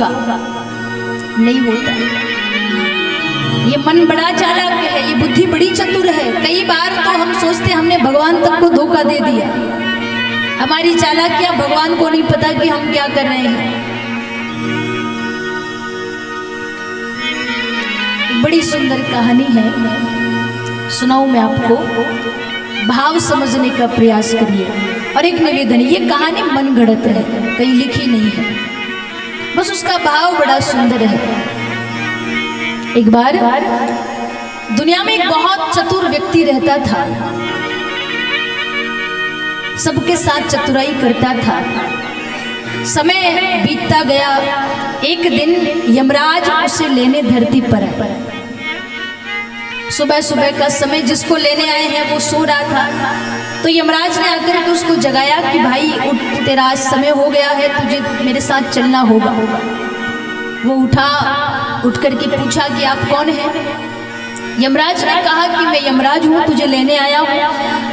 नहीं होता। ये मन बड़ा चालाक है, ये बुद्धि बड़ी चतुर है। कई बार तो हम सोचते हमने भगवान तक को धोखा दे दिया। हमारी चालाकियां भगवान को नहीं पता कि हम क्या कर रहे हैं। बड़ी सुंदर कहानी है, सुनाऊं मैं आपको। भाव समझने का प्रयास करिए। और एक निवेदन, ये कहानी मन गढ़ंत है, कहीं लिखी नहीं है, बस उसका भाव बड़ा सुंदर है। एक बार दुनिया में एक बहुत चतुर व्यक्ति रहता था, सबके साथ चतुराई करता था। समय बीतता गया, एक दिन यमराज उसे लेने धरती पर आए। सुबह सुबह का समय, जिसको लेने आए हैं वो सो रहा था, तो यमराज ने आकर के उसको जगाया कि भाई उठ, तेरा आज समय हो गया है, तुझे मेरे साथ चलना होगा। वो उठा, उठ करके पूछा कि आप कौन हैं? यमराज ने कहा कि मैं यमराज हूँ, तुझे लेने आया हूँ।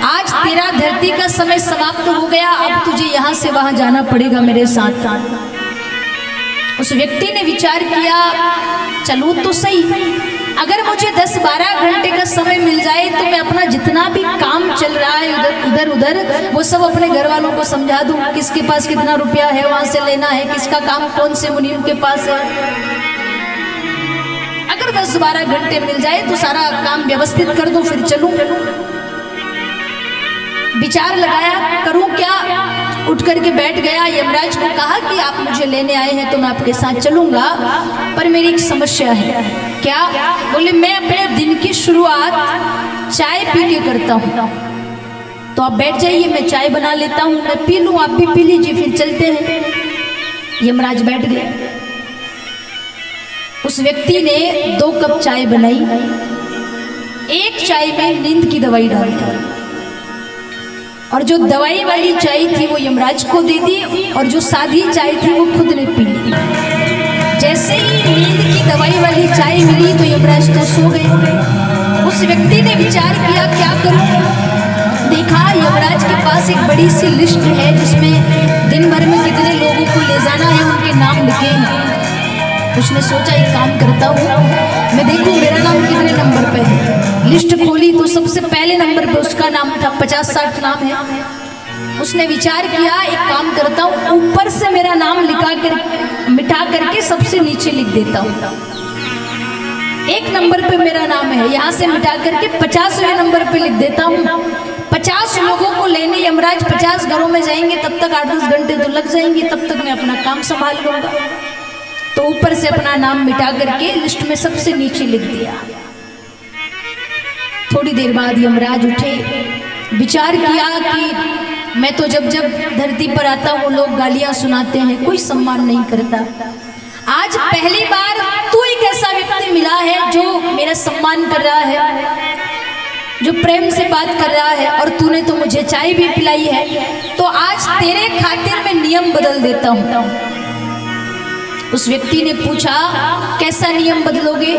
आज तेरा धरती का समय समाप्त हो गया, अब तुझे यहाँ से वहाँ जाना पड़ेगा मेरे साथ। उस व्यक्ति ने विचार किया, चलूँ तो सही, अगर मुझे 10-12 घंटे का समय मिल जाए तो मैं अपना जितना भी काम चल रहा है इधर उधर वो सब अपने घर वालों को समझा दूं। किसके पास कितना रुपया है वहां से लेना है, किसका काम कौन से मुनीम के पास है। अगर 10-12 घंटे मिल जाए तो सारा काम व्यवस्थित कर दूं, फिर चलूं। विचार लगाया, करूं क्या? उठ करके बैठ गया। यमराज को कहा कि आप मुझे लेने आए हैं तो मैं आपके साथ चलूंगा, पर मेरी एक समस्या है। क्या? बोले, मैं अपने दिन की शुरुआत चाय पी के करता हूँ, तो आप बैठ जाइए, मैं चाय बना लेता हूँ, मैं पी लूँ, आप भी पी लीजिए, फिर चलते हैं। यमराज बैठ गए। उस व्यक्ति ने 2 कप चाय बनाई, एक चाय में नींद की दवाई डाल दी, और जो दवाई वाली चाय थी वो यमराज को दे दी, और जो सादी चाय थी वो खुद ने पी ली। जैसे ही नींद की दवाई वाली चाय मिली तो यमराज तो सो गए। उस व्यक्ति ने विचार किया, क्या करूं? देखा यमराज के पास एक बड़ी सी लिस्ट है जिसमें दिन भर में कितने लोगों को ले जाना है, उनके नाम लिखे हैं। उसने सोचा, एक काम करता हूँ, मैं देखूं मेरा नाम कितने नंबर पे है। लिस्ट खोली तो सबसे पहले नंबर पे उसका नाम था, 50-60 नाम है। उसने विचार किया, एक काम करता हूँ, ऊपर से मेरा नाम मिटा करके सबसे नीचे लिख देता हूँ। 1 नंबर पे मेरा नाम है, यहाँ से मिटा करके 50वें नंबर पे लिख देता हूँ। 50 लोगों को लेने यमराज 50 घरों में जाएंगे, तब तक 8-10 घंटे तो लग जाएंगे, तब तक मैं अपना काम संभाल लूंगा। तो ऊपर से अपना नाम मिटा करके लिस्ट में सबसे नीचे लिख दिया। थोड़ी देर बाद यमराज उठे, विचार किया कि मैं तो जब जब धरती पर आता हूँ लोग गालियां सुनाते हैं, कोई सम्मान नहीं करता। आज पहली बार तू एक ऐसा व्यक्ति मिला है जो मेरा सम्मान कर रहा है, जो प्रेम से बात कर रहा है, और तूने तो मुझे चाय भी पिलाई है, तो आज तेरे खातिर मैं नियम बदल देता हूँ। उस व्यक्ति ने पूछा, कैसा नियम बदलोगे?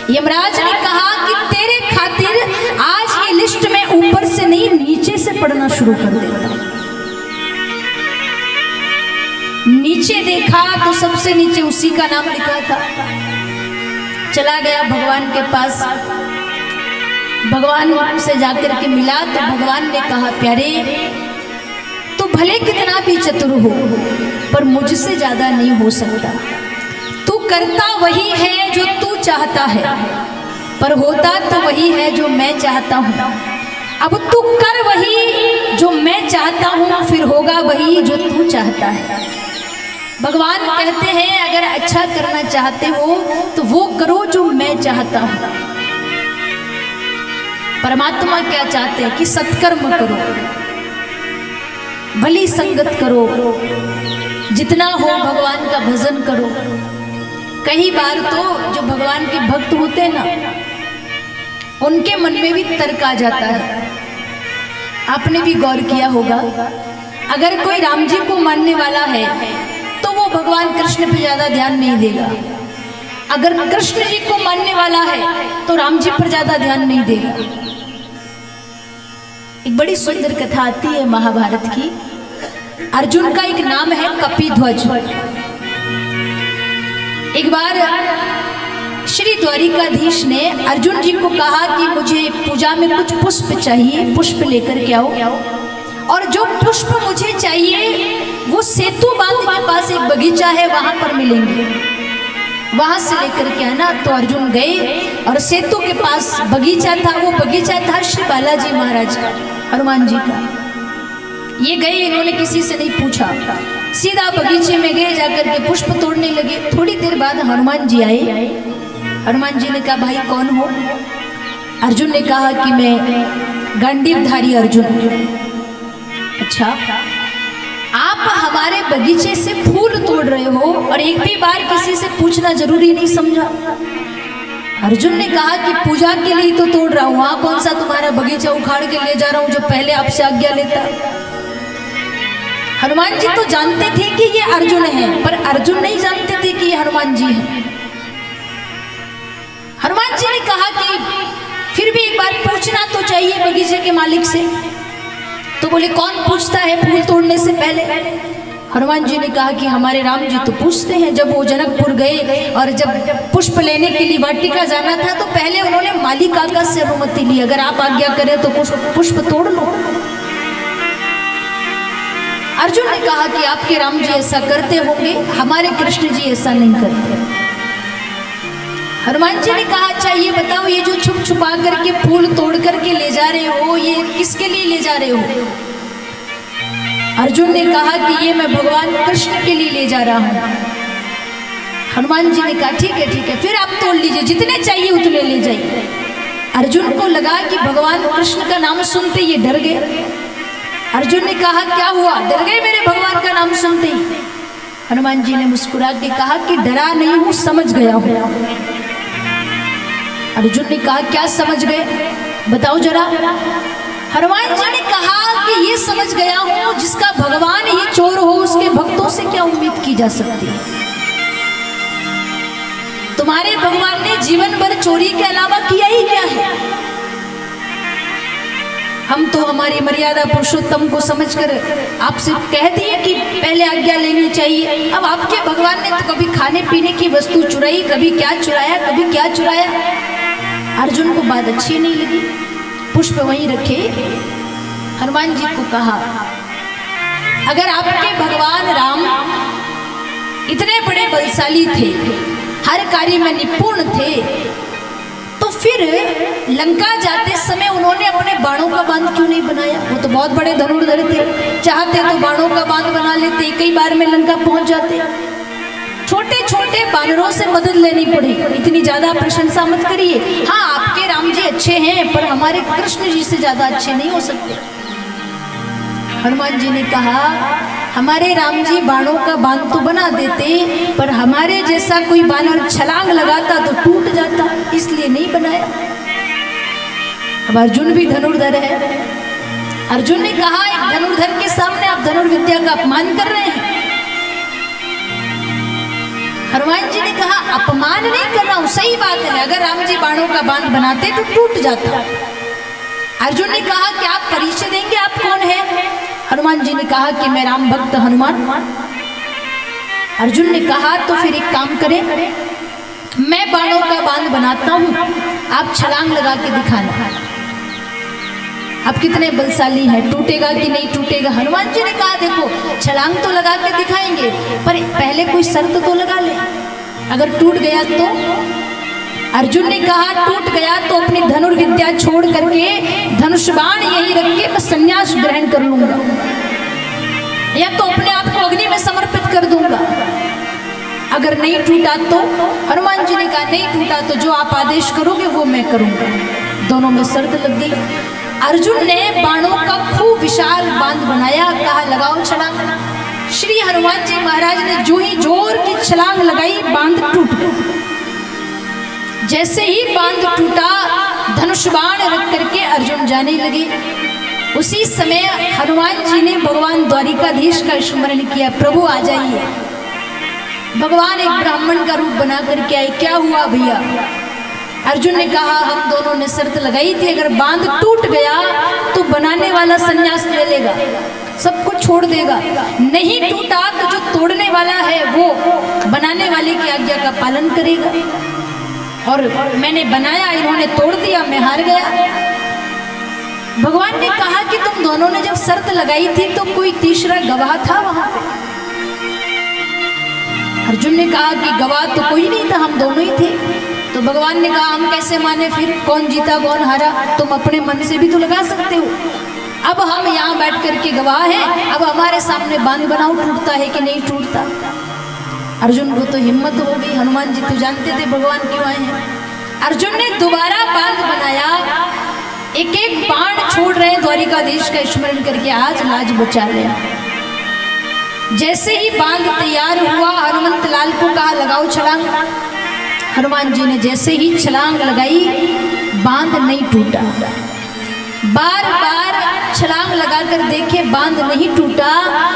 यमराज ने कहा कि तेरे खातिर आज ये लिस्ट में ऊपर से नहीं नीचे से पढ़ना शुरू कर देता हूं। नीचे देखा तो सबसे नीचे उसी का नाम लिखा था। चला गया भगवान के पास, भगवान से जाकर के मिला तो भगवान ने कहा, प्यारे तू भले कितना भी चतुर हो पर मुझसे ज्यादा नहीं हो सकता। तू करता वही है जो तू चाहता है, पर होता तो वही है जो मैं चाहता हूँ। अब तू कर वही जो मैं चाहता हूँ, फिर होगा वही जो तू चाहता है। भगवान कहते हैं, अगर अच्छा करना चाहते हो तो वो करो जो मैं चाहता हूँ। परमात्मा क्या चाहते हैं कि सत्कर्म करो, भली संगत करो, जितना हो भगवान का भजन करो। कई बार तो जो भगवान के भक्त होते हैं ना, उनके मन में भी तर्क आ जाता है। आपने भी गौर किया होगा, अगर कोई राम जी को मानने वाला है तो वो भगवान कृष्ण पे ज्यादा ध्यान नहीं देगा। अगर कृष्ण जी को मानने वाला है तो राम जी पर ज्यादा ध्यान नहीं देगा। एक बड़ी सुंदर कथा आती है महाभारत की। अर्जुन का एक नाम है कपिध्वज। एक बार श्री द्वारिकाधीश ने अर्जुन जी को कहा कि मुझे पूजा में कुछ पुष्प चाहिए, पुष्प लेकर के आओ, और जो पुष्प मुझे चाहिए वो सेतु बांध के पास एक बगीचा है वहां पर मिलेंगे, वहां से लेकर के आना। तो अर्जुन गए और सेतु के पास बगीचा था, वो बगीचा था श्री बालाजी महाराज का, हनुमान जी का। ये गए, इन्होंने किसी से नहीं पूछा, सीधा बगीचे में गए, जाकर के पुष्प तोड़ने लगे। थोड़ी देर बाद हनुमान जी आए। हनुमान जी ने कहा भाई कौन हो? अर्जुन ने कहा कि मैं गांडीवधारी अर्जुन। अच्छा, आप हमारे बगीचे से फूल तोड़ रहे हो और एक भी बार किसी से पूछना जरूरी नहीं समझा? अर्जुन ने कहा कि पूजा के लिए तो तोड़ रहा हूं, वहां कौन सा तुम्हारा बगीचा उखाड़ के ले जा रहा हूं जो पहले आपसे आज्ञा लेता। हनुमान जी तो जानते थे कि ये अर्जुन है, पर अर्जुन नहीं जानते थे कि ये हनुमान जी है। हनुमान जी ने कहा कि फिर भी एक बार पूछना तो चाहिए बगीचे के मालिक से। तो बोले कौन पूछता है फूल तोड़ने से पहले? हनुमान जी ने कहा कि हमारे राम जी तो पूछते हैं। जब वो जनकपुर गए और जब पुष्प लेने के लिए वाटिका जाना था तो पहले उन्होंने माली काका से अनुमति ली, अगर आप आज्ञा करें तो पुष्प तोड़ लो। अर्जुन ने कहा कि आपके राम जी ऐसा करते होंगे, हमारे कृष्ण जी ऐसा नहीं करते। हनुमान जी ने कहा अच्छा ये बताओ, ये जो छुप छुपा करके फूल तोड़ करके ले जा रहे हो, ये किसके लिए ले जा रहे हो? अर्जुन ने कहा कि ये मैं भगवान कृष्ण के लिए ले जा रहा हूं। हनुमान जी ने कहा ठीक है, फिर आप तोड़ लीजिए, जितने चाहिए उतने ले जाइए। अर्जुन को लगा कि भगवान कृष्ण का नाम सुनते ये डर गए। अर्जुन ने कहा क्या हुआ, डर गए मेरे भगवान का नाम सुनते ही? हनुमान जी ने मुस्कुरा के कहा कि डरा नहीं हूं, समझ गया हूं। अर्जुन ने कहा क्या समझ गए, बताओ जरा। हनुमान जी ने कहा कि ये समझ गया हूं, जिसका भगवान ही चोर हो उसके भक्तों से क्या उम्मीद की जा सकती है? तुम्हारे भगवान ने जीवन भर चोरी के अलावा किया ही क्या है? हम तो हमारी मर्यादा पुरुषोत्तम को समझकर आपसे कह दिए कि पहले आज्ञा लेनी चाहिए। अब आपके भगवान ने तो कभी खाने पीने की वस्तु चुराई, कभी क्या चुराया, कभी क्या चुराया। अर्जुन को बात अच्छी नहीं लगी, पुष्प वहीं रखे। हनुमान जी को कहा अगर आपके भगवान राम इतने बड़े बलशाली थे, हर कार्य में निपुण थे, तो फिर लंका जाते समय उन्होंने अपने बाणों का बांध क्यों नहीं बनाया? वो तो बहुत बड़े धनुर्धर थे, चाहते तो बाणों का बांध बना लेते, कई बार में लंका पहुंच जाते। छोटे छोटे बानरों से मदद लेनी पड़ी, इतनी ज्यादा प्रशंसा मत करिए। हाँ आपके राम जी अच्छे हैं, पर हमारे कृष्ण जी से ज्यादा अच्छे नहीं हो सकते। हनुमान जी ने कहा हमारे राम जी बाणों का बांध तो बना देते, पर हमारे जैसा कोई बानर छलांग लगाता तो टूट जाता, इसलिए नहीं बनाया। अब अर्जुन भी धनुर्धर है। अर्जुन ने कहा एक धनुर्धर के सामने आप धनुर्विद्या का अपमान कर रहे हैं। हनुमान जी ने कहा अपमान नहीं कर रहा हूं, सही बात है, अगर राम जी बाणों का बांध बनाते तो टूट जाता। अर्जुन ने कहा कि आप परिचय देंगे, आप कौन है? हनुमान जी ने कहा कि मैं राम भक्त हनुमान। अर्जुन ने कहा तो फिर एक काम करें, मैं बाणों का बांध बनाता हूं, आप छलांग लगा के दिखाना, आप कितने बलशाली हैं, टूटेगा कि नहीं टूटेगा। हनुमान जी ने कहा देखो छलांग तो लगा के दिखाएंगे, पर पहले कोई शर्त तो लगा ले, अगर टूट गया तो। अर्जुन ने कहा टूट गया तो अपनी धनुर्विद्या छोड़ करके धनुष बाण यहीं रख के मैं संन्यास ग्रहण कर लूंगा, या तो अपने आप को अग्नि में समर्पित कर दूंगा। अगर नहीं टूटा तो? हनुमान जी ने कहा नहीं टूटा तो जो आप आदेश करोगे वो मैं करूंगा। दोनों में शर्त लग गई। अर्जुन ने बाणों का खूब विशाल बांध बनाया, कहा लगाओ छलांग। श्री हनुमान जी महाराज ने जो ही जोर की छलांग लगाई, बांध टूट गया। जैसे ही बांध टूटा, धनुष बाण रख करके अर्जुन जाने लगे। उसी समय हनुमान जी ने भगवान द्वारिकाधीश का स्मरण किया, प्रभु आ जाइए। भगवान एक ब्राह्मण का रूप बना करके आए, क्या हुआ भैया? अर्जुन ने कहा हम दोनों ने शर्त लगाई थी, अगर बांध टूट गया तो बनाने वाला संन्यास ले लेगा, सब कुछ छोड़ देगा। नहीं टूटा तो जो तोड़ने वाला है वो बनाने वाले की आज्ञा का पालन करेगा। और मैंने बनाया, इन्होंने तोड़ दिया, मैं हार गया। भगवान ने कहा कि तुम दोनों ने जब शर्त लगाई थी तो कोई तीसरा गवाह था वहां पे? अर्जुन ने कहा कि गवाह तो कोई नहीं था, हम दोनों ही थे। तो भगवान ने कहा हम कैसे माने फिर, कौन जीता कौन हारा? तुम अपने मन से भी तो लगा सकते हो। अब हम यहाँ बैठ करके गवाह हैं, अब हमारे सामने बांध बनाओ, टूटता है कि नहीं टूटता। अर्जुन को तो हिम्मत हो गई। हनुमान जी तो जानते थे भगवान क्यों आए हैं। अर्जुन ने दोबारा बांध बनाया, एक एक बाण छोड़ रहे द्वारिकाधीश का स्मरण करके, आज लाज बचा ले। जैसे ही बांध तैयार हुआ, हनुमंत लाल को कहा लगाओ छलांग। हनुमान जी ने जैसे ही छलांग लगाई, बांध नहीं टूटा। बार बार छलांग लगाकर देखे, बांध नहीं टूटा।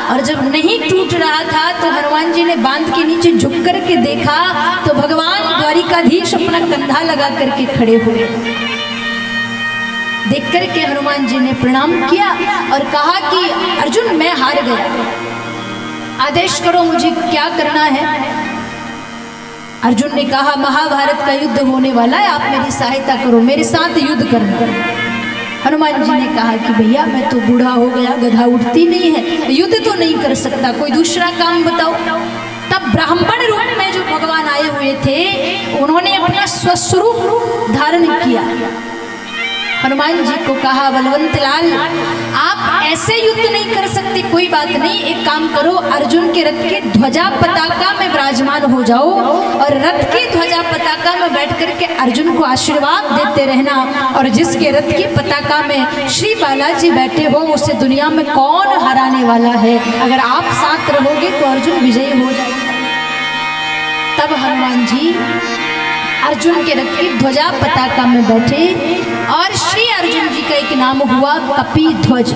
और जब नहीं टूट रहा था तो हनुमान जी ने बांध के नीचे झुक करके देखा तो भगवान द्वारिकाधीश अपना कंधा लगा करके खड़े हुए। देख करके हनुमान जी ने प्रणाम किया और कहा कि अर्जुन मैं हार गया, आदेश करो मुझे क्या करना है। अर्जुन ने कहा महाभारत का युद्ध होने वाला है, आप मेरी सहायता करो, मेरे साथ युद्ध करना। हनुमान जी ने कहा कि भैया मैं तो बूढ़ा हो गया, गधा उठती नहीं है, युद्ध तो नहीं कर सकता, कोई दूसरा काम बताओ। तब ब्राह्मण रूप में जो भगवान आए हुए थे उन्होंने अपना स्वस्वरूप धारण किया। हनुमान जी को कहा बलवंत लाल आप ऐसे युद्ध नहीं कर सकते, कोई बात नहीं, एक काम करो, अर्जुन के रथ के ध्वजा पताका में विराजमान हो जाओ और रथ की ध्वजा पताका में बैठ करके अर्जुन को आशीर्वाद देते रहना। और जिसके रथ की पताका में श्री बालाजी बैठे हो उसे दुनिया में कौन हराने वाला है, अगर आप साथ रहोगे तो अर्जुन विजयी हो जाएगा। तब हनुमान जी अर्जुन के रथ की ध्वजा पताका में बैठे और श्री अर्जुन जी का एक नाम हुआ कपि ध्वज।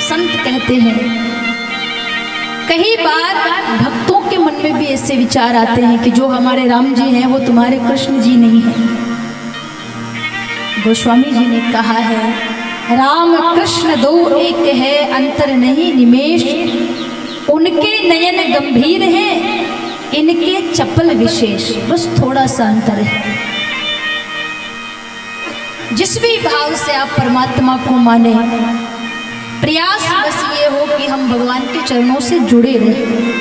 संत कहते हैं कई बार भक्तों के मन में भी ऐसे विचार आते हैं कि जो हमारे राम जी हैं वो तुम्हारे कृष्ण जी नहीं हैं। गोस्वामी जी ने कहा है राम कृष्ण दो एक है, अंतर नहीं निमेष, उनके नयन गंभीर हैं, इनके चपल विशेष। बस थोड़ा सा अंतर है। जिस भी भाव से आप परमात्मा को माने, प्रयास बस ये हो कि हम भगवान के चरणों से जुड़े रहें।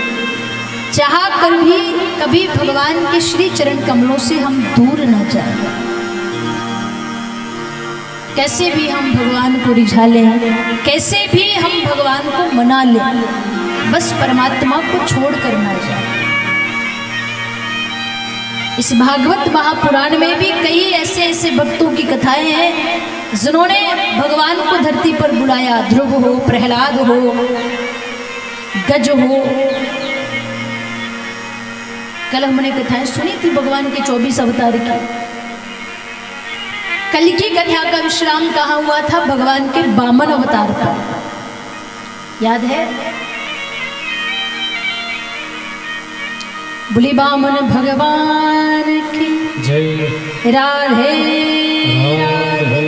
चाह कर भी कभी भगवान के श्री चरण कमलों से हम दूर न जाएं। कैसे भी हम भगवान को रिझा लें, कैसे भी हम भगवान को मना लें, बस परमात्मा को छोड़ कर ना जाए। इस भागवत महापुराण में भी कई ऐसे ऐसे भक्तों की कथाएं हैं जिन्होंने भगवान को धरती पर बुलाया। ध्रुव हो, प्रहलाद हो, गज हो। कल हमने कथाएं सुनी थी भगवान के 24 अवतार की। कल की कथा का विश्राम कहाँ हुआ था? भगवान के वामन अवतार पर, याद है? बोले वामन भगवान की जय। राधे राधे।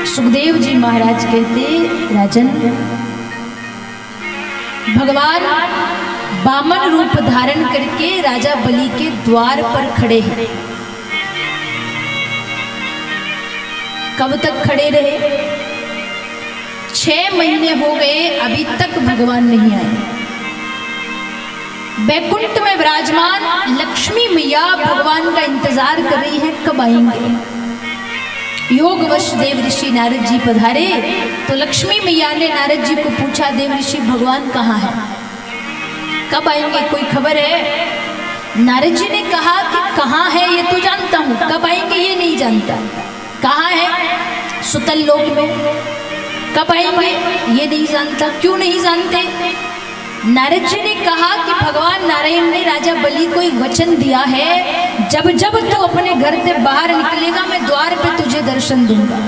सुखदेव जी महाराज कहते राजन, भगवान वामन रूप धारण करके राजा बलि के द्वार पर खड़े हैं। कब तक खड़े रहे? 6 महीने हो गए, अभी तक भगवान नहीं आए। बैकुंठ में विराजमान लक्ष्मी मैया भगवान का इंतजार कर रही है, कब आएंगे। योगवश देव ऋषि नारद जी पधारे तो लक्ष्मी मैया ने नारद जी को पूछा, देव ऋषि भगवान कहाँ है, कब आएंगे, कोई खबर है? नारद जी ने कहा कि कहाँ है ये तो जानता हूँ, कब आएंगे ये नहीं जानता। कहाँ है? सुतल लोक में। कब आएंगे ये नहीं जानता। क्यों नहीं जानते? नारद जी ने कहा कि भगवान नारायण ने राजा बलि को एक वचन दिया है, जब जब तू अपने घर से बाहर निकलेगा मैं द्वार पे तुझे दर्शन दूंगा।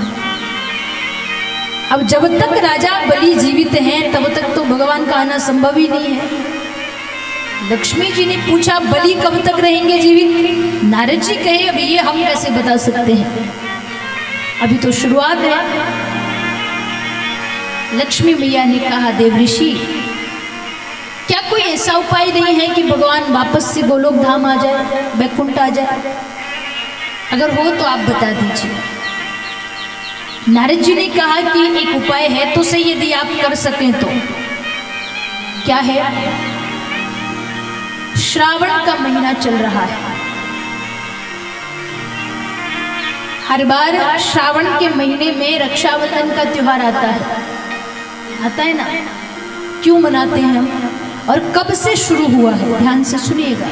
अब जब तक राजा बलि जीवित हैं तब तक तो भगवान का आना संभव ही नहीं है। लक्ष्मी जी ने पूछा बलि कब तक रहेंगे जीवित? नारद जी कहे अभी ये हम कैसे बता सकते हैं, अभी तो शुरुआत है। लक्ष्मी मैया ने कहा, देव ऋषि, क्या कोई ऐसा उपाय नहीं है कि भगवान वापस से गोलोक धाम आ जाए, वैकुंठ आ जाए? अगर हो तो आप बता दीजिए। नारद जी ने कहा कि एक उपाय है तो सही, यदि आप कर सकें तो। क्या है? श्रावण का महीना चल रहा है। हर बार श्रावण के महीने में रक्षाबंधन का त्योहार आता है ना? क्यों मनाते हैं हम और कब से शुरू हुआ है? ध्यान से सुनिएगा।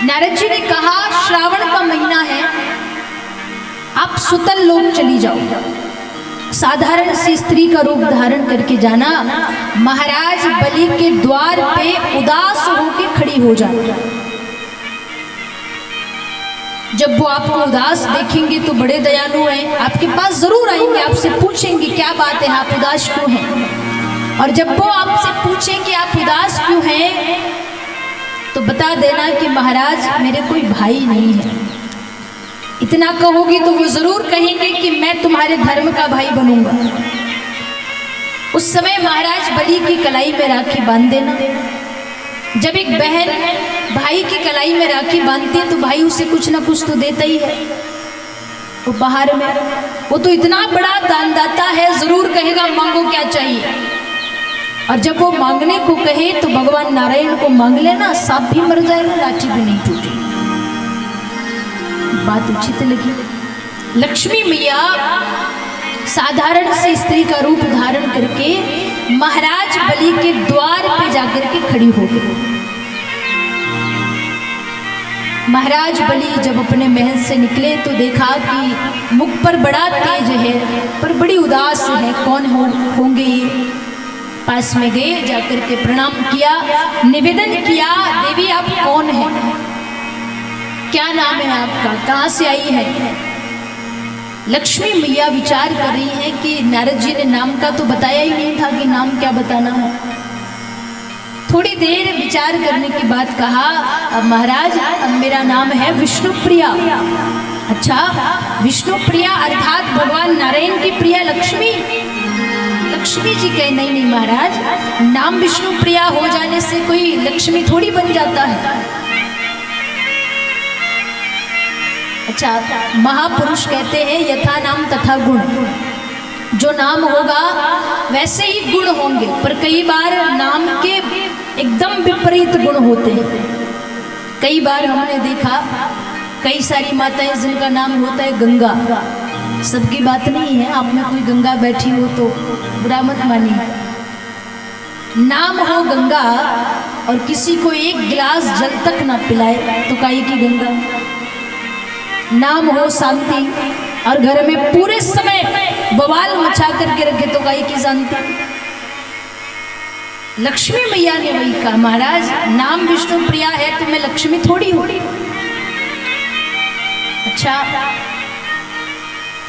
नारद जी ने कहा, श्रावण का महीना है, आप सुतल लोक चली जाओ, साधारण सी स्त्री का रूप धारण करके जाना, महाराज बलि के द्वार पे उदास होकर खड़ी हो जाना। जब वो आपको उदास देखेंगे तो बड़े दयालु हैं, आपके पास जरूर आएंगे, आपसे पूछेंगे क्या बात है, आप उदास क्यों हैं? और जब वो आपसे पूछें कि आप उदास क्यों हैं, तो बता देना कि महाराज मेरे कोई भाई नहीं है। इतना कहोगी तो वो जरूर कहेंगे कि मैं तुम्हारे धर्म का भाई बनूंगा। उस समय महाराज बलि की कलाई में राखी बांध देना। जब एक बहन भाई की कलाई में राखी बांधती है तो भाई उसे कुछ ना कुछ तो देता ही है। वो बाहर में वो तो इतना बड़ा दानदाता है, जरूर कहेगा मांगो क्या चाहिए। और जब वो मांगने को कहे तो भगवान नारायण को मांग लेना, सांप भी मर जाएगा, लाठी भी नहीं टूटेगी। बात उचित लगी। लक्ष्मी मैया साधारण से स्त्री का रूप धारण करके महाराज बलि के द्वार पे जाकर के खड़ी हो गई। महाराज बलि जब अपने महल से निकले तो देखा कि मुख पर बड़ा तेज है पर बड़ी उदास है, कौन होंगे ये? पास में गए, जाकर के प्रणाम किया, निवेदन किया, देवी आप कौन हैं? क्या नाम है आपका? कहाँ से आई है? लक्ष्मी मैया विचार कर रही हैं कि नारद जी ने नाम का तो बताया ही नहीं था कि नाम क्या बताना है। थोड़ी देर विचार करने के बाद कहा, अब महाराज अब मेरा नाम है विष्णुप्रिया। अच्छा, विष्णुप्रिया अर्थात भगवान नारायण की प्रिया लक्ष्मी? लक्ष्मी जी कहे, नहीं नहीं महाराज, नाम विष्णुप्रिया हो जाने से कोई लक्ष्मी थोड़ी बन जाता है। अच्छा, महापुरुष कहते हैं यथा नाम तथा गुण, जो नाम होगा वैसे ही गुण होंगे, पर कई बार नाम के एकदम विपरीत गुण होते हैं। कई बार हमने देखा कई सारी माताएं जिनका नाम होता है गंगा, सबकी बात नहीं है, आप में कोई गंगा बैठी हो तो बुरा मत मानिए। नाम हो गंगा और किसी को एक गिलास जल तक ना पिलाए तो काई की गंगा। नाम हो शांति और घर में पूरे समय बवाल मचा करके रखे तो काई की शांति। लक्ष्मी मैया ने वही कहा, महाराज नाम विष्णु प्रिया है तो मैं लक्ष्मी थोड़ी हूं। अच्छा,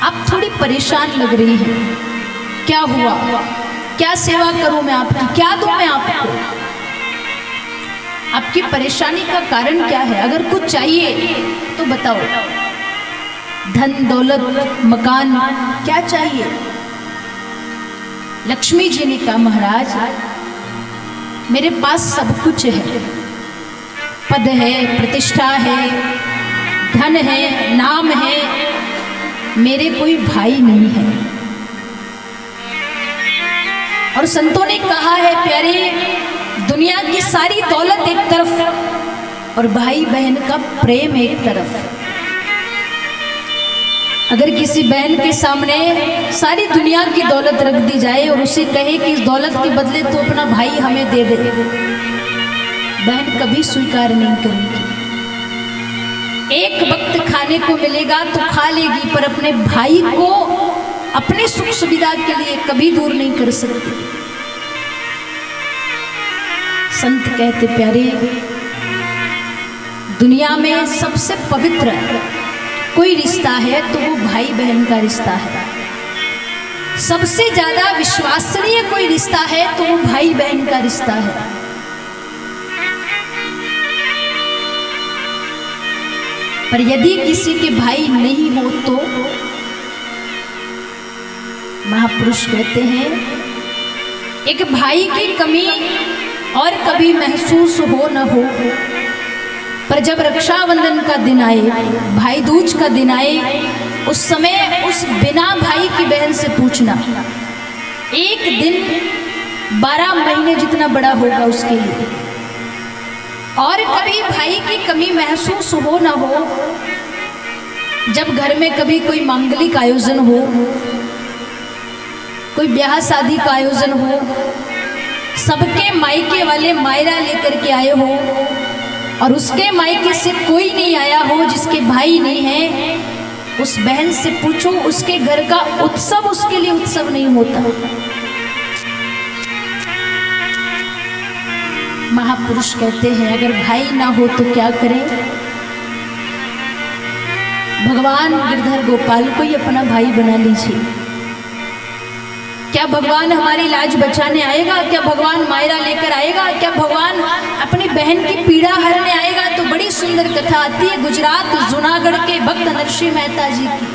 आप थोड़ी परेशान लग रही हैं, क्या हुआ? क्या सेवा करूं मैं आपकी, क्या दूं मैं आपको? आपकी परेशानी का कारण क्या है? अगर कुछ चाहिए तो बताओ, धन दौलत मकान क्या चाहिए? लक्ष्मी जी ने कहा, महाराज मेरे पास सब कुछ है, पद है, प्रतिष्ठा है, धन है, नाम है, मेरे कोई भाई नहीं है। और संतों ने कहा है प्यारे, दुनिया की सारी दौलत एक तरफ और भाई बहन का प्रेम एक तरफ। अगर किसी बहन के सामने सारी दुनिया की दौलत रख दी जाए और उसे कहे कि इस दौलत के बदले तो अपना भाई हमें दे दे, बहन कभी स्वीकार नहीं करेगी। एक वक्त खाने को मिलेगा तो खा लेगी, पर अपने भाई को अपने सुख सुविधा के लिए कभी दूर नहीं कर सकती। संत कहते प्यारे, दुनिया में सबसे पवित्र कोई रिश्ता है तो वो भाई बहन का रिश्ता है। सबसे ज्यादा विश्वसनीय कोई रिश्ता है तो वो भाई बहन का रिश्ता है। पर यदि किसी के भाई नहीं हो तो महापुरुष कहते हैं एक भाई की कमी और कभी महसूस हो न हो, पर जब रक्षाबंधन का दिन आए, भाई दूज का दिन आए, उस समय उस बिना भाई की बहन से पूछना, एक दिन 12 महीने जितना बड़ा होगा उसके लिए। और कभी भाई की कमी महसूस हो ना हो, जब घर में कभी कोई मांगलिक आयोजन हो, कोई ब्याह शादी का आयोजन हो, सबके मायके वाले मायरा लेकर के आए हो और उसके मायके से कोई नहीं आया हो जिसके भाई नहीं है, उस बहन से पूछो उसके घर का उत्सव उसके लिए उत्सव नहीं होता। महापुरुष कहते हैं अगर भाई ना हो तो क्या करें। भगवान गिरधर गोपाल को ही अपना भाई बना लीजिए। क्या भगवान हमारी लाज बचाने आएगा? क्या भगवान मायरा लेकर आएगा? क्या भगवान अपनी बहन की पीड़ा हरने आएगा? तो बड़ी सुंदर कथा आती है गुजरात जूनागढ़ के भक्त नरसिंह मेहता जी की।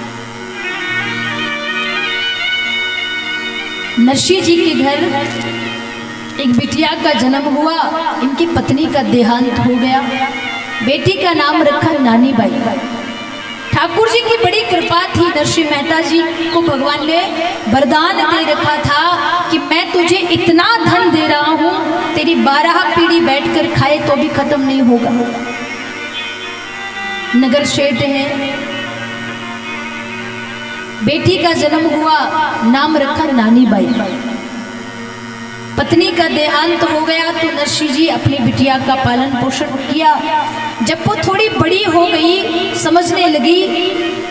नरसिंह जी के घर एक बिटिया का जन्म हुआ, इनकी पत्नी का देहांत हो गया। बेटी का नाम रखा नानी बाई। ठाकुर जी की बड़ी कृपा थी, नरसिंह मेहता जी को भगवान ने वरदान दे रखा था कि मैं तुझे इतना धन दे रहा हूं, तेरी 12 पीढ़ी बैठकर खाए तो भी खत्म नहीं होगा। नगर सेठ है, बेटी का जन्म हुआ, नाम रखा नानी बाई। पत्नी का देहांत हो गया तो नरसिंह जी अपनी बिटिया का पालन पोषण किया। जब वो थोड़ी बड़ी हो गई, समझने लगी,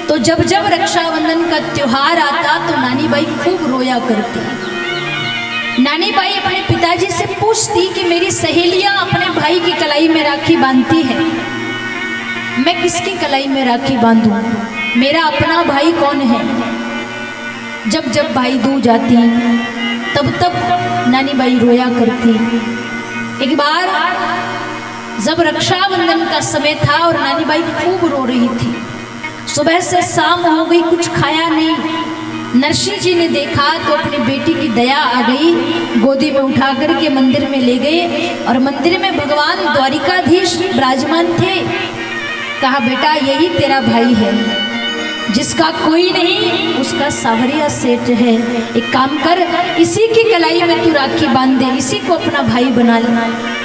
तो जब जब रक्षाबंधन का त्योहार आता तो नानी बाई खूब रोया करती। नानी बाई अपने पिताजी से पूछती कि मेरी सहेलियां अपने भाई की कलाई में राखी बांधती है, मैं किसकी कलाई में राखी बांधूं? मेरा अपना भाई कौन है? जब जब भाई दूज आती तब तब नानी बाई रोया करती। एक बार जब रक्षाबंधन का समय था और नानी बाई खूब रो रही थी, सुबह से शाम हो गई, कुछ खाया नहीं। नरसिंह जी ने देखा तो अपनी बेटी की दया आ गई, गोदी में उठा करके मंदिर में ले गए और मंदिर में भगवान द्वारिकाधीश विराजमान थे। कहा बेटा यही तेरा भाई है, जिसका कोई नहीं उसका सावरिया सेठ है। एक काम कर, इसी की कलाई में तू राखी बांध दे, इसी को अपना भाई बना ले।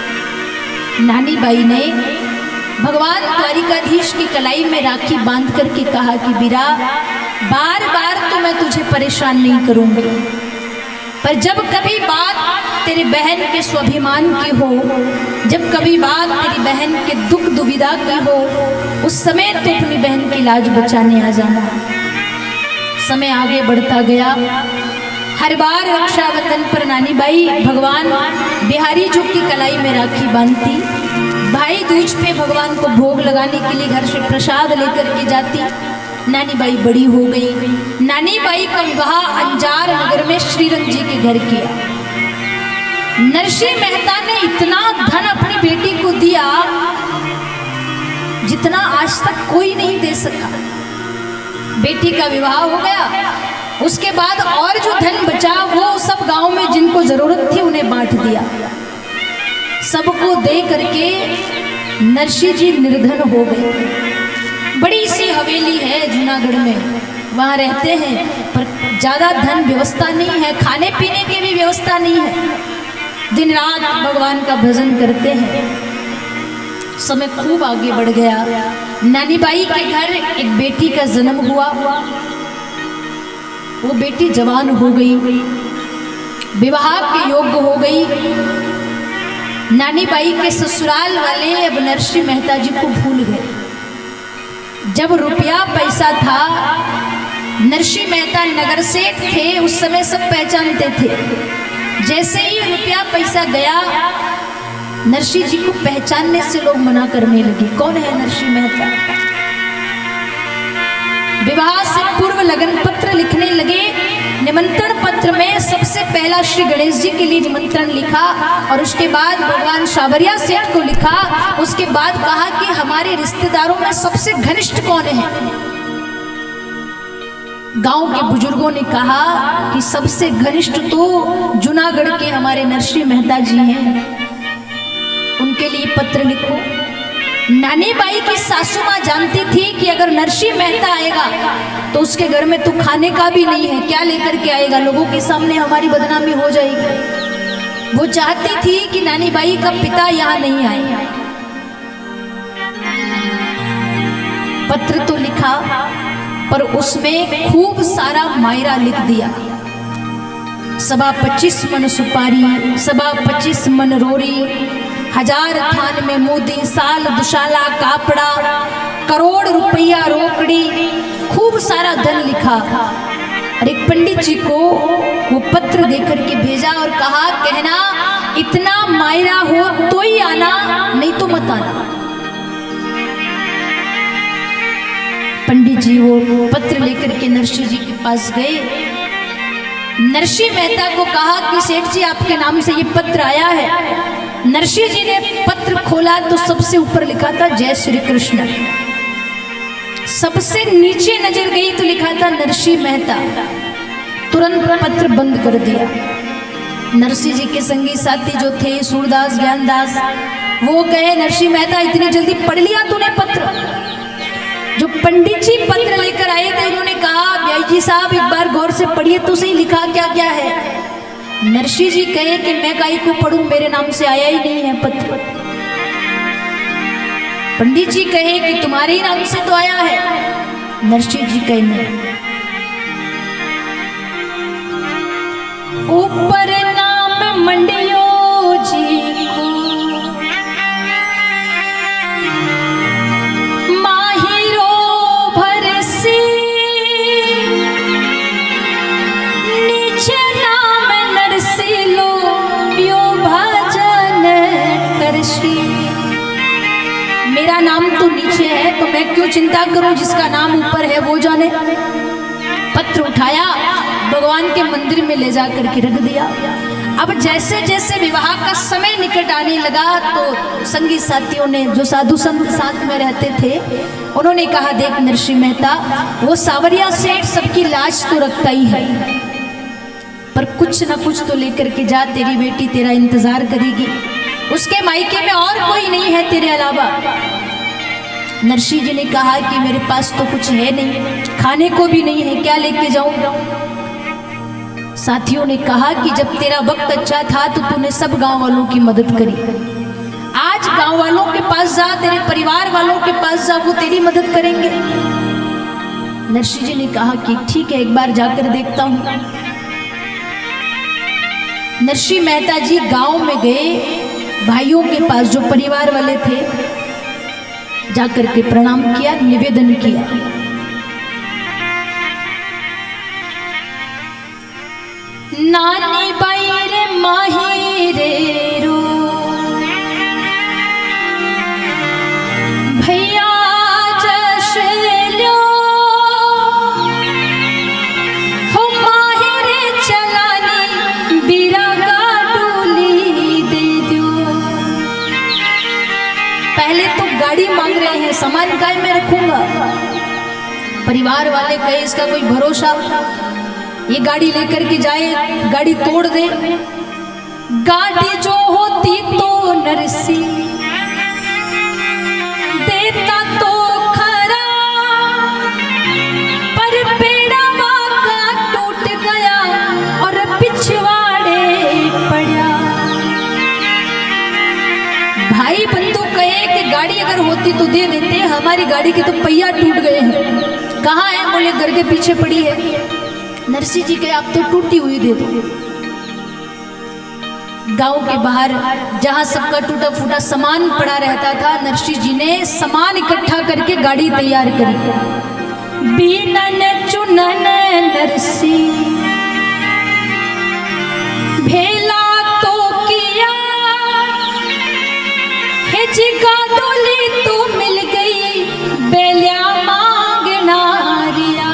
नानी बाई ने भगवान द्वारिकाधीश की कलाई में राखी बांध करके कहा कि बीरा बार बार तो मैं तुझे परेशान नहीं करूंगी, पर जब कभी बात तेरी बहन के स्वाभिमान की हो, जब कभी बात तेरी बहन के दुख दुविधा की हो, उस समय तो अपनी बहन की लाज बचाने आ जाना। समय आगे बढ़ता गया। हर बार रक्षाबंधन पर नानी बाई भगवान बिहारी जी की कलाई में राखी बांधती। भाई दूज पे भगवान को भोग लगाने के लिए घर से प्रसाद लेकर के जाती। नानी बाई बड़ी हो गई। नानी बाई का विवाह अंजार नगर में श्रीरंग जी के घर किया। नरसिंह मेहता ने इतना धन अपनी बेटी को दिया जितना आज तक कोई नहीं दे सका। बेटी का विवाह हो गया, उसके बाद और जो धन बचा वो सब गांव में जिनको जरूरत थी उन्हें बांट दिया। सबको दे करके नरसिंह जी निर्धन हो गए। बड़ी सी हवेली है जूनागढ़ में, वहाँ रहते हैं, पर ज़्यादा धन व्यवस्था नहीं है, खाने पीने की भी व्यवस्था नहीं है। दिन रात भगवान का भजन करते हैं। समय खूब आगे बढ़ गया। नानी बाई के घर एक बेटी का जन्म हुआ। वो बेटी जवान हो गई, विवाह के योग्य हो गई। नानी बाई के ससुराल वाले अब नरसिंह मेहता जी को भूल गए। जब रुपया पैसा था, नरसिंह मेहता नगर सेठ थे, उस समय सब पहचानते थे। जैसे ही रुपया पैसा गया, नरसिंह जी को पहचानने से लोग मना करने लगे, कौन है नरसिंह मेहता। विवाह से पूर्व लगन पत्र लिखने लगे। निमंत्रण पत्र में सबसे पहला श्री गणेश जी के लिए निमंत्रण लिखा और उसके बाद भगवान सावरिया सेठ को लिखा। उसके बाद कहा कि हमारे रिश्तेदारों में सबसे घनिष्ठ कौन है। गांव के बुजुर्गों ने कहा कि सबसे घनिष्ठ तो जूनागढ़ के हमारे नरसिंह मेहता जी हैं, उनके लिए पत्र लिखो। नानी बाई की सासू माँ जानती थी कि अगर नरसिंह मेहता आएगा तो उसके घर में तो खाने का भी नहीं है, क्या लेकर के आएगा, लोगों के सामने हमारी बदनामी हो जाएगी। वो चाहती थी कि नानी बाई का पिता यहाँ नहीं आए। पत्र तो लिखा पर उसमें खूब सारा मायरा लिख दिया। 25 मन सुपारी, 25 मन रोरी, 1000 थान में मोदी, साल दुशाला कापड़ा, करोड़ रुपया रोकड़ी, खूब सारा धन लिखा। और एक पंडित जी को वो पत्र देकर के भेजा और कहा, कहना इतना मायरा हो तो ही आना, नहीं तो मत आना। पंडित जी वो पत्र लेकर के नरसिंह जी के पास गए। नरसिंह मेहता को कहा कि सेठ जी आपके नाम से ये पत्र आया है। नरसिंह जी ने पत्र खोला तो सबसे ऊपर लिखा था जय श्री कृष्ण। सबसे नीचे नजर गई तो लिखा था नरसिंह मेहता। तुरंत पत्र बंद कर दिया। नरसिंह जी के संगी साथी जो थे सूरदास ज्ञानदास, वो कहे नरसिंह मेहता इतनी जल्दी पढ़ लिया तूने पत्र। जो पंडित जी पत्र लेकर आए थे उन्होंने कहा ब्याई जी साहब एक बार गौर से पढ़िए तो सही, लिखा क्या क्या है। नरसिंह जी कहे कि मैं काहे को पढ़ूं, मेरे नाम से आया ही नहीं है पत्र। पंडित जी कहे कि तुम्हारे ही नाम से तो आया है। नरसिंह जी कहे नहीं। ऊपर नाम मंडियो जी को, माहिरो भरसी, नीचे नाम नरसी लो, यो भजन करसी। मेरा नाम तो नीचे है तो मैं क्यों चिंता करूं, जिसका नाम ऊपर है वो जाने। पत्र उठाया, भगवान के मंदिर में ले जा करके रख दिया। अब जैसे जैसे विवाह का समय निकट आने लगा तो संगी साथियों ने, जो साधु संत साथ में रहते थे, उन्होंने कहा देख नरसिंह मेहता, वो सावरिया सेठ सबकी लाज तो रखता ही है, पर कुछ न कुछ तो लेकर के जा, तेरी बेटी तेरा इंतजार करेगी, उसके मायके में और कोई नहीं है तेरे अलावा। नरसिंह जी ने कहा कि मेरे पास तो कुछ है नहीं, खाने को भी नहीं है, क्या लेके जाऊं। साथियों ने कहा कि जब तेरा वक्त अच्छा था तो तूने सब गांव वालों की मदद करी, आज गांव वालों के पास जा, तेरे परिवार वालों के पास जा, वो तेरी मदद करेंगे। नरसिंह जी ने कहा कि ठीक है, एक बार जाकर देखता हूं। नरसिंह मेहता जी गांव में गए, भाइयों के पास जो परिवार वाले थे, जाकर के प्रणाम किया, निवेदन किया। नानी बाई रे माही रे रो, भैया जश लो, हो माही रे चलानी, बिरागा डोली दे दो। पहले तो गाड़ी मांग रहे हैं, सामान काय में रखूंगा। परिवार वाले कहे इसका कोई भरोसा, ये गाड़ी लेकर के जाए, गाड़ी तोड़ दे। गाड़ी जो होती तो नरसी देता तो खरा, पर बेड़ा का टूट गया और पिछवाड़े पड़ा। भाई बंधु कहे कि गाड़ी अगर होती तो दे देते, हमारी गाड़ी के तो पहिया टूट गए हैं। कहाँ है? बोले घर के पीछे पड़ी है। नरसिंह जी कहे आप तो टूटी हुई दे दो। गांव के बाहर जहां सबका टूटा फूटा सामान पड़ा रहता था, नरसिंह जी ने सामान इकट्ठा करके गाड़ी तैयार करी। बीनन चुनन नरसिंह भेला तो किया, हिचका डोली तो मिल गई, बेलिया मांगना रिया।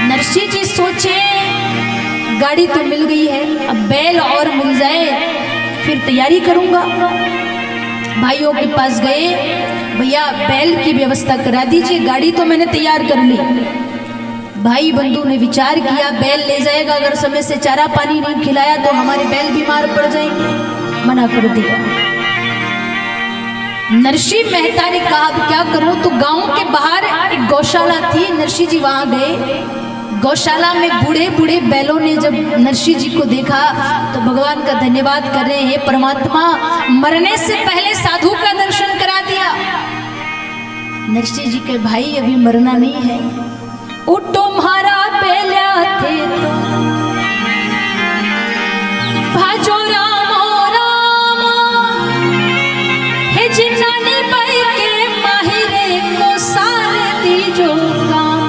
नरसिंह जी सोचे गाड़ी तो मिल गई है, अब बैल और मिल जाए फिर तैयारी करूंगा। भाइयों के पास गए, भैया बैल की व्यवस्था करा दीजिए, गाड़ी तो मैंने तैयार कर ली। भाई बंधु ने विचार किया बैल ले जाएगा, अगर समय से चारा पानी नहीं खिलाया तो हमारे बैल बीमार पड़ जाएंगे, मना कर दिया। नरसिंह मेहता ने कहा अब क्या करूं, तो गांव के बाहर एक गौशाला थी, नरसिंह जी वहां गए। गौशाला में बूढ़े बूढ़े बैलों ने जब नरसिंह जी को देखा तो भगवान का धन्यवाद कर रहे हैं, परमात्मा मरने से पहले साधु का दर्शन करा दिया। नरसिंह जी के भाई अभी मरना नहीं है, उठो म्हारा बेल्या थे तो भाजो रामो राम हे जिन्नानी बाई के माहिरे को सारे दीजो काम।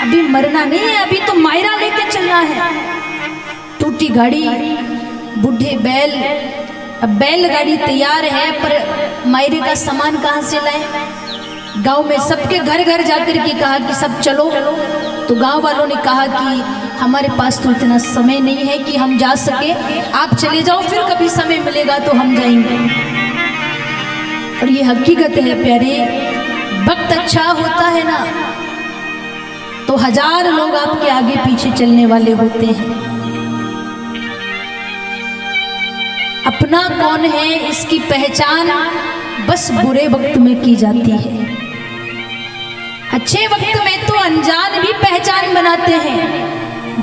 अभी मरना नहीं है, अभी तो मायरा लेके चलना है। टूटी गाड़ी, बूढ़े बैल, अब बैलगाड़ी तैयार है पर मायरे का सामान कहाँ से लाए। गांव में सबके घर घर जाकर के कहा कि सब चलो, तो गांव वालों ने कहा कि हमारे पास तो इतना समय नहीं है कि हम जा सके, आप चले जाओ, फिर कभी समय मिलेगा तो हम जाएंगे। और ये हकीकत है प्यारे, वक्त अच्छा होता है ना तो 1000 लोग आपके आगे पीछे चलने वाले होते हैं। अपना कौन है इसकी पहचान बस बुरे वक्त में की जाती है। अच्छे वक्त में तो अनजान भी पहचान बनाते हैं,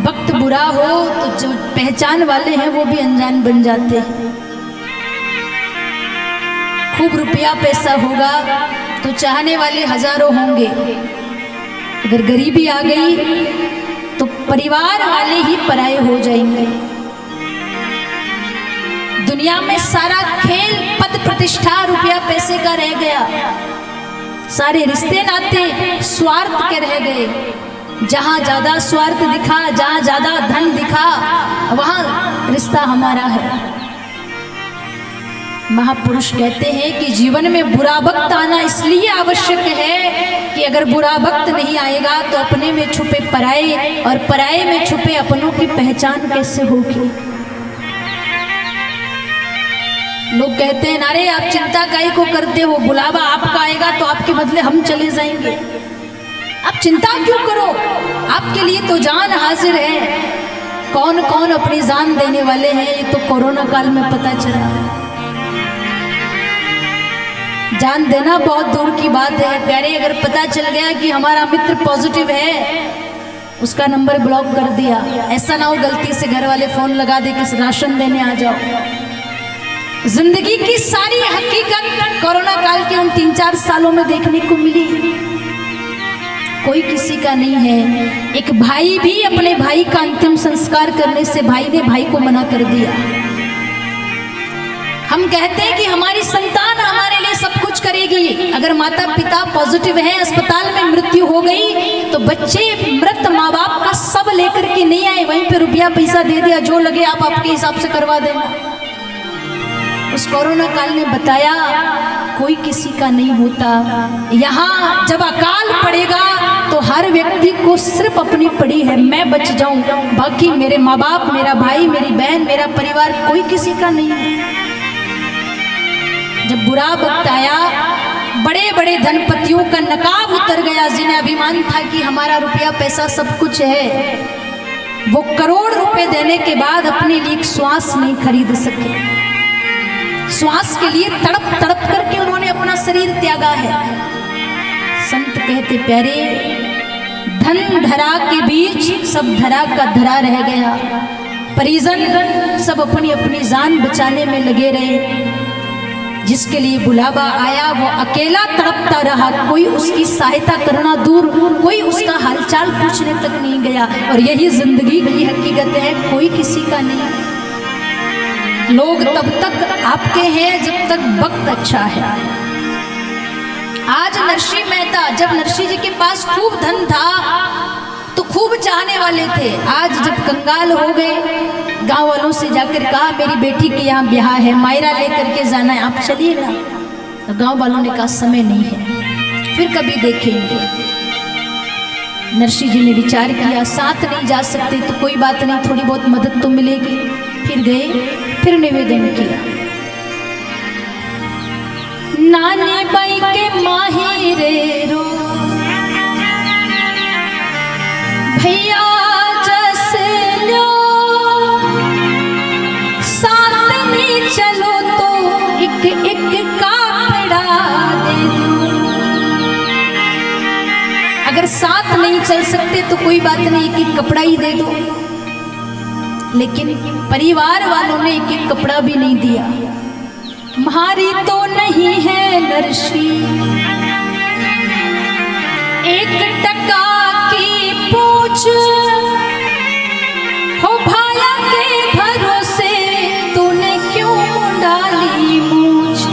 वक्त बुरा हो तो जो पहचान वाले हैं वो भी अनजान बन जाते हैं। खूब रुपया पैसा होगा तो चाहने वाले हजारों होंगे, अगर गरीबी आ गई तो परिवार वाले ही पराये हो जाएंगे। दुनिया में सारा खेल पद प्रतिष्ठा रुपया पैसे का रह गया, सारे रिश्ते नाते स्वार्थ के रह गए। जहां ज्यादा स्वार्थ दिखा, जहां ज्यादा धन दिखा, वहां रिश्ता हमारा है। महापुरुष कहते हैं कि जीवन में बुरा वक्त आना इसलिए आवश्यक है कि अगर बुरा वक्त नहीं आएगा तो अपने में छुपे पराये और पराये में छुपे अपनों की पहचान कैसे होगी। लोग कहते हैं अरे आप चिंता काहे को करते हो, बुलावा आपका आएगा तो आपके बदले हम चले जाएंगे, आप चिंता क्यों करो, आपके लिए तो जान हाजिर है। कौन कौन अपनी जान देने वाले हैं ये तो कोरोना काल में पता चला। जान देना बहुत दूर की बात है प्यारे, अगर पता चल गया कि हमारा मित्र पॉजिटिव है, उसका नंबर ब्लॉक कर दिया। ऐसा ना हो गलती से घर वाले फोन लगा दे कि राशन देने आ जाओ। जिंदगी की सारी हकीकत कोरोना काल के उन 3-4 सालों में देखने को मिली। कोई किसी का नहीं है। एक भाई भी अपने भाई का अंतिम संस्कार करने से भाई ने भाई को मना कर दिया। हम कहते हैं कि हमारी संतान हमारे लिए सब कुछ करेगी, अगर माता पिता पॉजिटिव हैं, अस्पताल में मृत्यु हो गई तो बच्चे मृत माँ बाप का सब लेकर के नहीं आए, वहीं पे रुपया पैसा दे दिया, जो लगे आप आपके हिसाब से करवा देना। उस कोरोना काल ने बताया कोई किसी का नहीं होता। यहाँ जब अकाल पड़ेगा तो हर व्यक्ति को सिर्फ अपनी पड़ी है, मैं बच जाऊं, बाकी मेरे माँ बाप, मेरा भाई, मेरी बहन, मेरा परिवार कोई किसी का नहीं है। जब बुरा वक्त आया, बड़े बड़े धनपतियों का नकाब उतर गया, जिन्हें अभिमान था कि हमारा रुपया पैसा सब कुछ है, वो करोड़ रुपए देने के बाद अपने लिए एक श्वास नहीं खरीद सके। श्वास के लिए तड़प तड़प करके उन्होंने अपना शरीर त्यागा है। संत कहते प्यारे, धन धरा के बीच सब धरा का धरा रह गया। परिजन सब अपनी अपनी जान बचाने में लगे रहे। जिसके लिए बुलावा आया वो अकेला तड़पता रहा, कोई उसकी सहायता करना दूर, कोई उसका हालचाल पूछने तक नहीं गया। और यही जिंदगी की हकीकत है, कोई किसी का नहीं। लोग तब तक आपके हैं जब तक वक्त अच्छा है। आज नरसिंह मेहता, जब नरसिंह जी के पास खूब धन था तो खूब चाहने वाले थे। आज जब कंगाल हो गए, गांव वालों से जाकर कहा मेरी बेटी के यहाँ ब्याह है, मायरा लेकर के जाना है, आप चलिए ना। तो गांव वालों ने कहा समय नहीं है, फिर कभी देखेंगे। नरसिंह जी ने विचार किया, साथ नहीं जा सकते तो कोई बात नहीं, थोड़ी बहुत मदद तो मिलेगी। फिर गए, फिर निवेदन किया। नानी बाई के माही रे रो भैया जस लो साथ में चलो तो एक एक कपड़ा दे दो। अगर साथ नहीं चल सकते तो कोई बात नहीं, एक एक कपड़ा ही दे दो। लेकिन परिवार वालों ने एक एक कपड़ा भी नहीं दिया। म्हारी तो नहीं है नरसी एक टका की पूछ हो भाया के भरोसे तूने क्यों डाली मूछ।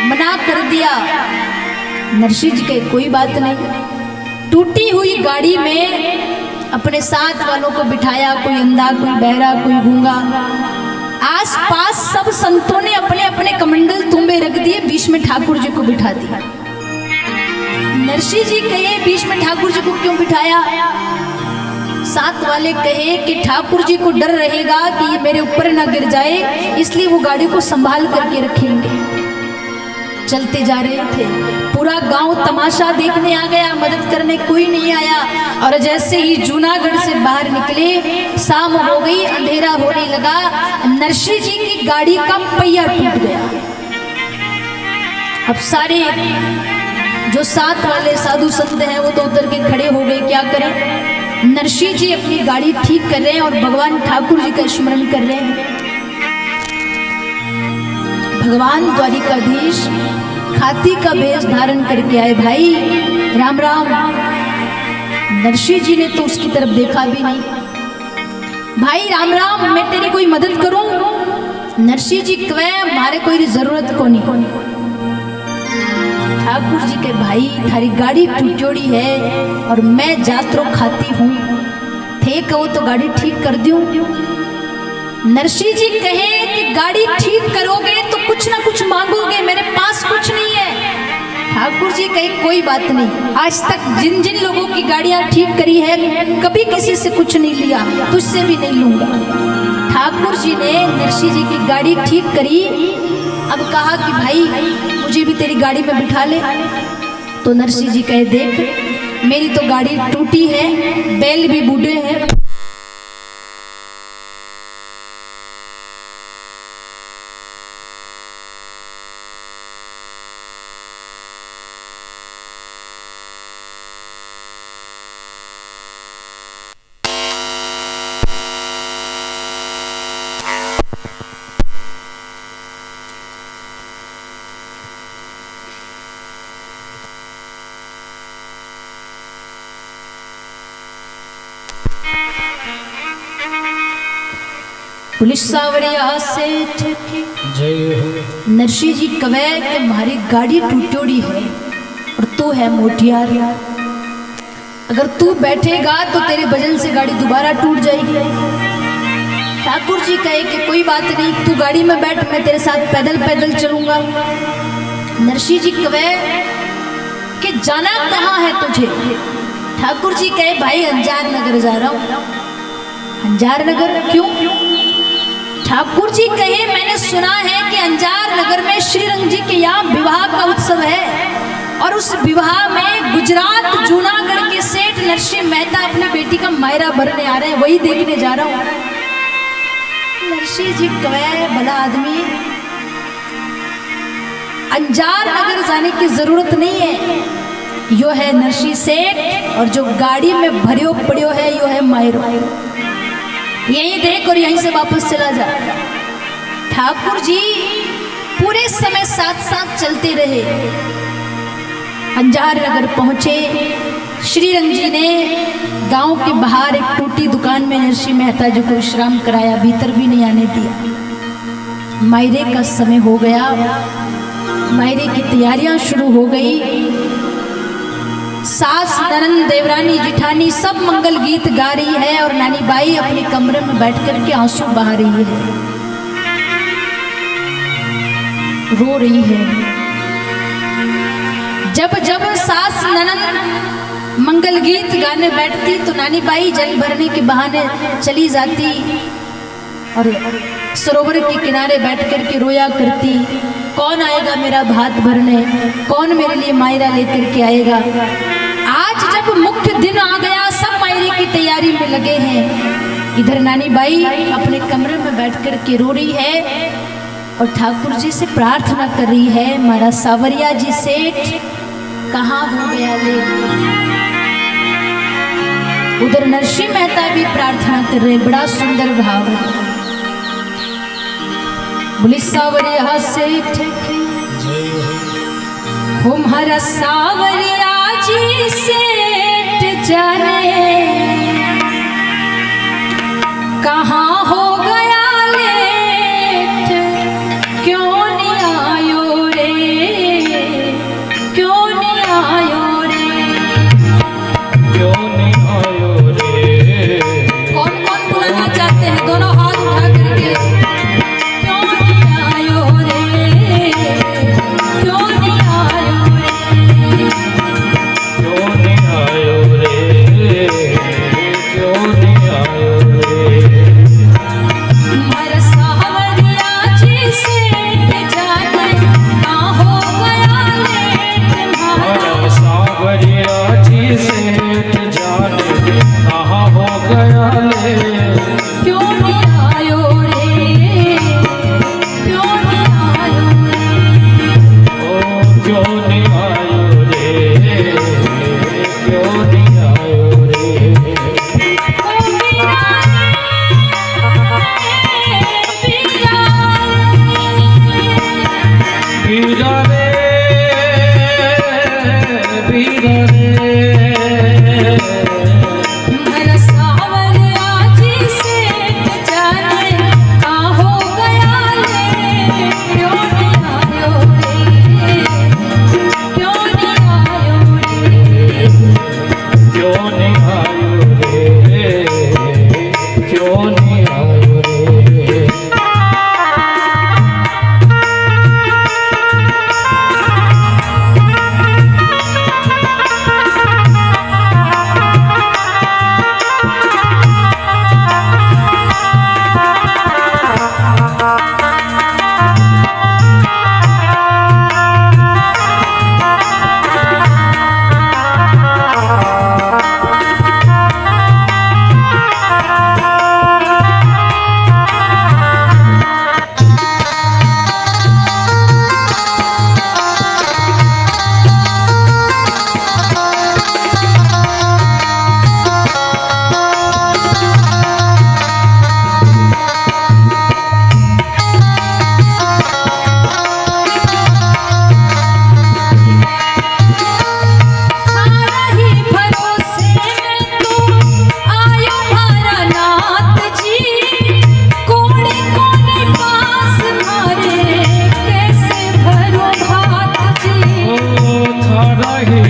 मना कर दिया नरसी जी के, कोई बात नहीं। टूटी हुई गाड़ी में अपने साथ वालों को बिठाया, कोई अंधा, कोई बहरा, कोई गूंगा। आस पास सब संतों ने अपने अपने कमंडल तुम्बे रख दिए, बीच में ठाकुर जी को बिठा दिया। नरसी जी कहे बीच में ठाकुर जी को क्यों बिठाया? साथ वाले कहे कि ठाकुर जी को डर रहेगा कि ये मेरे ऊपर ना गिर जाए, इसलिए वो गाड़ी को संभाल करके रखेंगे। चलते जा रहे थे, पूरा गांव तमाशा देखने आ गया, मदद करने कोई नहीं आया। और जैसे ही जूनागढ़ से बाहर निकले, शाम हो गई, अंधेरा होने लगा। नरसी जी की गाड़ी का पहिया टूट गया। अब सारे जो साथ वाले साधु संत हैं वो तो उतर के खड़े हो गए, क्या करें। नरसी जी अपनी गाड़ी ठीक कर रहे हैं और भगवान ठाकुर जी का स्मरण कर रहे हैं। भगवान द्वारिकाधीश हाथी का भेष धारण करके आए। भाई राम राम। नरसी जी ने तो उसकी तरफ देखा भी नहीं। भाई राम राम, मैं तेरी कोई मदद करूं? नरसी जी कहे मारे कोई जरूरत को नहीं। ठाकुर जी के भाई थारी गाड़ी टूटोड़ी है और मैं जात्रो खाती हूँ, थे कहो तो गाड़ी ठीक कर दूं। नरसी जी कहे कि गाड़ी ठीक करोगे तो कुछ ना कुछ मांगोगे, मेरे पास कुछ नहीं है। ठाकुर जी कहे कोई बात नहीं, आज तक जिन जिन लोगों की गाड़ियां ठीक करी है कभी किसी से कुछ नहीं लिया, तुझसे भी नहीं लूंगा। ठाकुर जी ने नरसी जी की गाड़ी ठीक करी। अब कहा कि भाई मुझे भी तेरी गाड़ी में बिठा ले। तो नरसी जी कहे देख मेरी तो गाड़ी टूटी है, बैल भी बूढ़े हैं। पुलिस सावरिया सेठ जय हो। नरसी जी कवे कि हमारी गाड़ी टूटोड़ी है और तू है मोटियार, अगर तू बैठेगा तो तेरे वजन से गाड़ी दोबारा टूट जाएगी। ठाकुर जी कहे कि कोई बात नहीं, तू गाड़ी में बैठ, मैं तेरे साथ पैदल पैदल चलूंगा। नरसी जी कहे कि जाना कहाँ है तुझे? ठाकुर जी कहे भाई अंजार नगर जा रहा हूँ। अंजार नगर क्यों? ठाकुर जी कहे मैंने सुना है कि अंजार नगर में श्रीरंग जी के यहाँ विवाह का उत्सव है और उस विवाह में गुजरात जूनागढ़ के सेठ नरसिंह मेहता अपनी बेटी का मायरा भरने आ रहे हैं, वही देखने जा रहा हूँ। नरसिंह जी कहे भला आदमी, अंजार नगर जाने की जरूरत नहीं है, यो है नरसिंह सेठ और जो गाड़ी में भरियो पड़ियो है यो है मायरो, यही देख और यहीं से वापस चला जा। ठाकुर जी पूरे समय साथ साथ चलते रहे। अंजार नगर पहुंचे। श्रीरंग जी ने गांव के बाहर एक टूटी दुकान में नरसिंह मेहता जी को विश्राम कराया, भीतर भी नहीं आने दिया। मायरे का समय हो गया, मायरे की तैयारियां शुरू हो गई। सास ननंद देवरानी जिठानी सब मंगल गीत गा रही है और नानी बाई अपने कमरे में बैठ कर के आंसू बहा रही है, रो रही है। जब जब सास ननंद मंगल गीत गाने बैठती तो नानी बाई जल भरने के बहाने चली जाती और सरोवर के किनारे बैठ कर के रोया करती। कौन आएगा मेरा भात भरने, कौन मेरे लिए मायरा लेकर के आएगा। आज जब मुख्य दिन आ गया, सब मायरे की तैयारी में लगे हैं। इधर नानी बाई अपने कमरे में बैठ कर के रो रही है और ठाकुर जी से प्रार्थना कर रही है, हमारा सावरिया जी सेठ कहाँ हो गया ले। उधर नरसिंह मेहता भी प्रार्थना कर रहे, बड़ा सुंदर भाव है। बोली सावरिया सेठ हमारा सावरिया जी सेठ जाने कहाँ हो गया लेट, क्यों नहीं आयो रे, क्यों नहीं आयो रे, क्यों नहीं आयो रे। कौन कौन बुलाना चाहते हैं, दोनों हाथ उठा करके। क्यों नहीं आयो रे, क्यों नहीं आयो रे, क्यों नहीं आयो रे, क्यों नहीं आयो रे। हमारा सावरिया जी सेठ जाने कहाँ हो गया लेट, हमारा सावरिया जी सेठ जाने कहाँ हो गया ले। क्यों नहीं आयो रे, क्यों नहीं आयो रे, ओ क्यों नहीं आयो रे, क्यों नहीं आयो रे। बीरा रे, बीरा रे। हमारा सावरिया जी सेठ जाने कहाँ हो गया ले, क्यों नहीं आयो रे, क्यों नहीं आयो रे, क्यों नहीं आयो रे, क्यों नहीं आयो रे।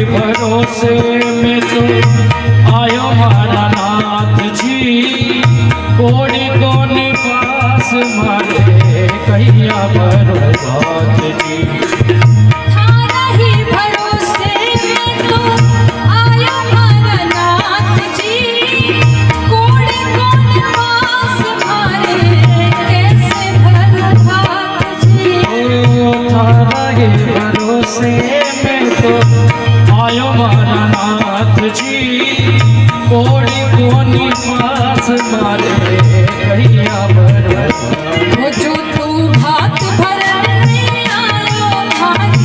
भरोसे में तो आयो हमारा नाथ जी, कोड़ी कोने पास मारे कैया भरो बात जी। थारा ही भरोसे में तो आयो हमारा नाथ जी, कोड़े कोने पास मारे कैसे भरो भात जी। ओ थारा ही भरोसे में तो आयो हमारा नाथ जी, कोड़ी कोनी पास मारे कैया भरो। वो जो तू भात भरने आयो भात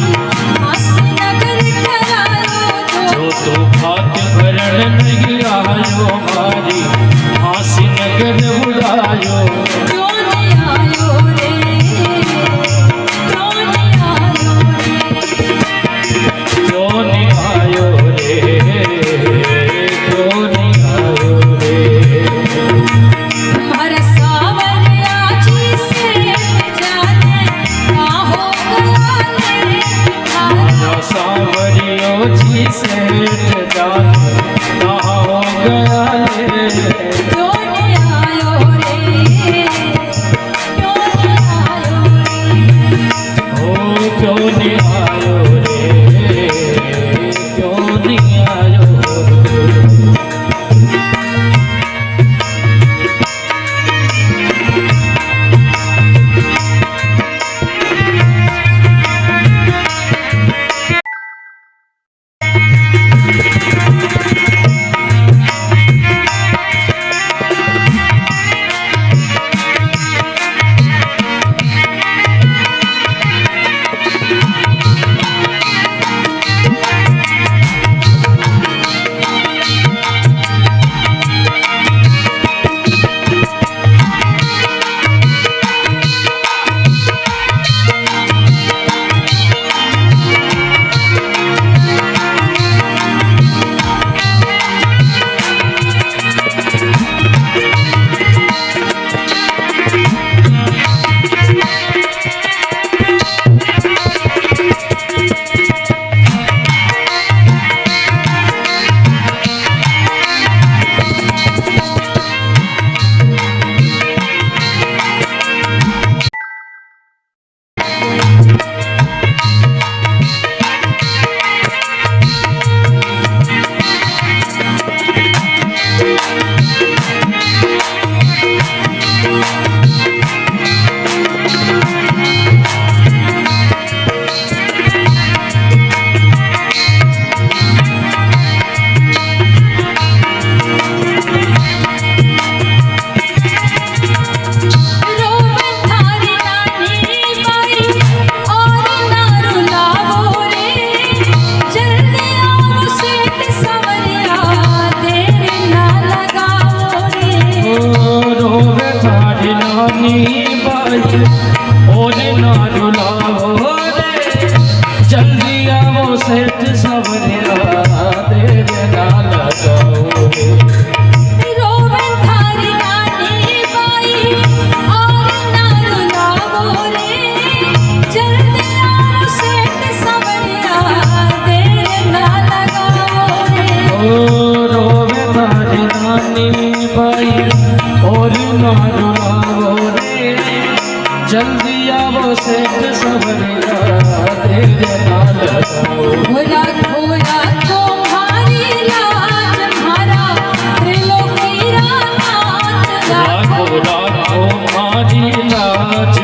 जल्दी आवो सेठ सवरिया दे देना लगाओ। राखो राखो भारी लाज मारा त्रिलोकी नाथ। राखो राखो मारी लाज